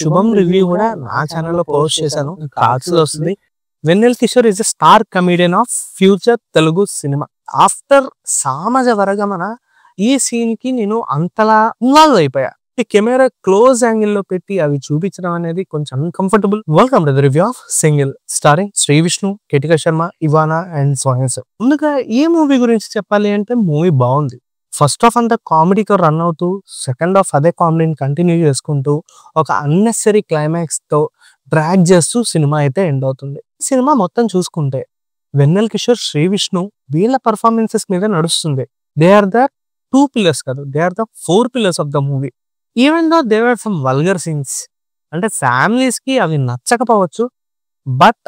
శుభం రివ్యూ కూడా నా ఛానల్లో పోస్ట్ చేశాను, కార్డ్స్ లో వస్తుంది. Vennela Kishore is a star comedian of future Telugu సినిమా. ఆఫ్టర్ సామాజ వరగమన ఈ సీన్ కి నేను అంతలా ఇన్వాల్వ్ అయిపోయా. ఈ కెమెరా క్లోజ్ యాంగిల్ లో పెట్టి అవి చూపించడం అనేది కొంచెం uncomfortable. Welcome to the review of single starring Sri Vishnu, Ketika Sharma, Ivana and Sohen sir. ముందుగా ఈ మూవీ గురించి చెప్పాలి అంటే మూవీ బాగుంది. ఫస్ట్ హాఫ్ అంతా కామెడీతో రన్ అవుతూ సెకండ్ హాఫ్ అదే కామెడీని కంటిన్యూ చేసుకుంటూ ఒక అన్నెసరీ క్లైమాక్స్ తో డ్రాగ్ చేస్తూ సినిమా అయితే ఎండ్ అవుతుంది. సినిమా మొత్తం చూసుకుంటే వెన్నెల కిషోర్, శ్రీ విష్ణు వీళ్ళ పర్ఫార్మెన్సెస్ మీద నడుస్తుంది. దే ఆర్ ద 2 pillars కాదు, they are the 4 pillars of the movie. Even though there are some vulgar scenes, అంటే ఫ్యామిలీస్ కి అవి నచ్చకపోవచ్చు, బట్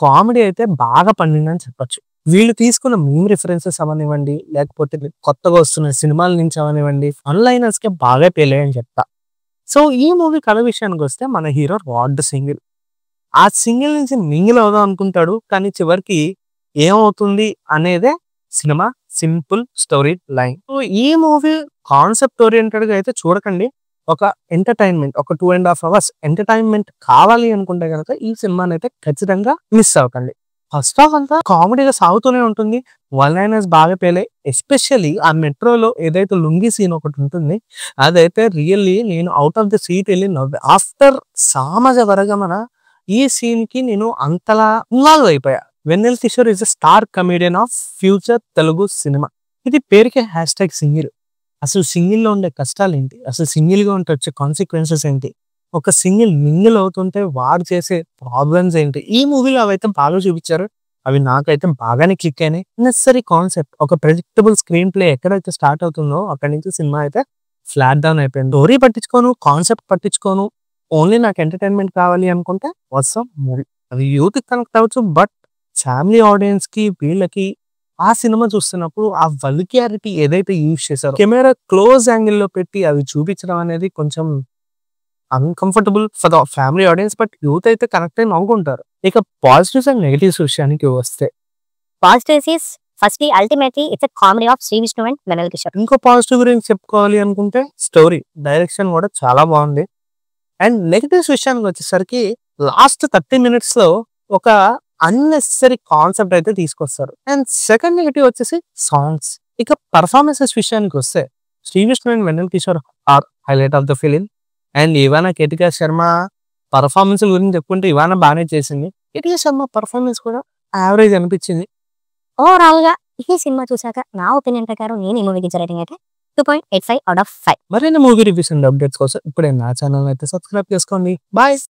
కామెడీ అయితే బాగా పండిందని చెప్పొచ్చు. వీళ్ళు తీసుకున్న మీమ్ రిఫరెన్సెస్ అవనివ్వండి, లేకపోతే కొత్తగా వస్తున్న సినిమాల నుంచి అవనివ్వండి, ఆన్లైనర్స్ కి బాగా పెళ్ళని చెప్తా. సో ఈ మూవీ కథ విషయానికి వస్తే మన హీరో రాడ్ సింగిల్. ఆ సింగిల్ నుంచి మింగిల్ అవుదాం అనుకుంటాడు, కానీ చివరికి ఏమవుతుంది అనేదే cinema simple story line. So ఈ మూవీ కాన్సెప్ట్ ఓరియంటెడ్ గా అయితే చూడకండి. ఒక ఎంటర్టైన్మెంట్, ఒక 2.5 hours ఎంటర్టైన్మెంట్ కావాలి అనుకుంటే కనుక ఈ సినిమాని అయితే ఖచ్చితంగా మిస్ అవ్వకండి. ఫస్ట్ హాఫ్ అంతా కామెడీగా సాగుతూనే ఉంటుంది, వన్ లైనర్స్ బాగా పేలే. ఎస్పెషల్లీ ఆ మెట్రోలో ఏదైతే లుంగి సీన్ ఒకటి ఉంటుంది, అదైతే రియల్లీ నేను అవుట్ ఆఫ్ ద సీట్ వెళ్ళి నవ్వే. ఆఫ్టర్ సామాజ వరగమన ఈ సీన్ కి నేను అంతలా ఇన్వాల్వ్ అయిపోయా. Vennela Kishore is a star comedian of future Telugu సినిమా. ఇది పేరుకే హ్యాష్ సింగిల్. అసలు సింగిల్ లో ఉండే కష్టాలు ఏంటి, అసలు సింగిల్ గా ఉంటే వచ్చే కాన్సిక్వెన్సెస్ ఏంటి, ఒక సింగిల్ మింగిల్ అవుతుంటే వాడు చేసే ప్రాబ్లమ్స్ ఏంటి, ఈ మూవీలో అవైతే బాగా చూపించారు. అవి నాకైతే బాగానే క్లిక్ అయినాయి. నెసరీ కాన్సెప్ట్, ఒక ప్రెడిక్టబుల్ స్క్రీన్ ప్లే ఎక్కడైతే స్టార్ట్ అవుతుందో అక్కడి నుంచి సినిమా అయితే ఫ్లాట్ డౌన్ అయిపోయింది. స్టోరీ పట్టించుకోను, కాన్సెప్ట్ పట్టించుకోను, ఓన్లీ నాకు ఎంటర్టైన్మెంట్ కావాలి అనుకుంటే వస్తాం మూవీ. అది యూత్ కనెక్ట్ అవ్వచ్చు, బట్ ఫ్యామిలీ ఆడియన్స్ కి వీళ్ళకి ఆ సినిమా చూస్తున్నప్పుడు ఆ వల్గారిటీ ఏదైతే యూజ్ చేశారో, కెమెరా క్లోజ్ యాంగిల్ లో పెట్టి అవి చూపించడం అనేది కొంచెం uncomfortable for the family audience, but youth అయితే కనెక్ట్ అయి నవ్వుకుంటారు. ఇక పాజిటివ్స్ అండ్ నెగిటివ్స్ విషయానికి వస్తే, Positives is firstly, ultimately, it's a comedy of Sri Vishnu and Venel Kishore. ఇంకో పాజిటివ్ గురించి చెప్పుకోవాలి అనుకుంటే స్టోరీ డైరెక్షన్ కూడా చాలా బాగుంది. అండ్ నెగిటివ్స్ విషయానికి వచ్చేసరికి లాస్ట్ 30 minutes లో ఒక అన్నెసరీ కాన్సెప్ట్ అయితే తీసుకొస్తారు. అండ్ సెకండ్ నెగిటివ్ వచ్చేసి సాంగ్స్. ఇక పర్ఫార్మెన్సెస్ విషయానికి వస్తే Sri Vishnu and Vennela Kishore are highlight of the film. And Ivana, Ketika Sharma performance గురించి చెప్పుకుంటే ఇవానా బాగానే చేసింది, కేటికా శర్మ పర్ఫార్మెన్స్ కూడా యావరేజ్ అనిపించింది. ఓవరాల్ గా ఈ సినిమా చూసాక నా ఒపీనియన్ ప్రకారం నేను ఈ మూవీకి ఇచ్చే రేటింగ్ అయితే 2.85 out of 5. మరిన్ని మూవీ రివ్యూస్ అండ్ అప్డేట్స్ కోసం ఇప్పుడే నా ఛానల్ అయితే సబ్స్క్రైబ్ చేసుకోండి. బాయ్.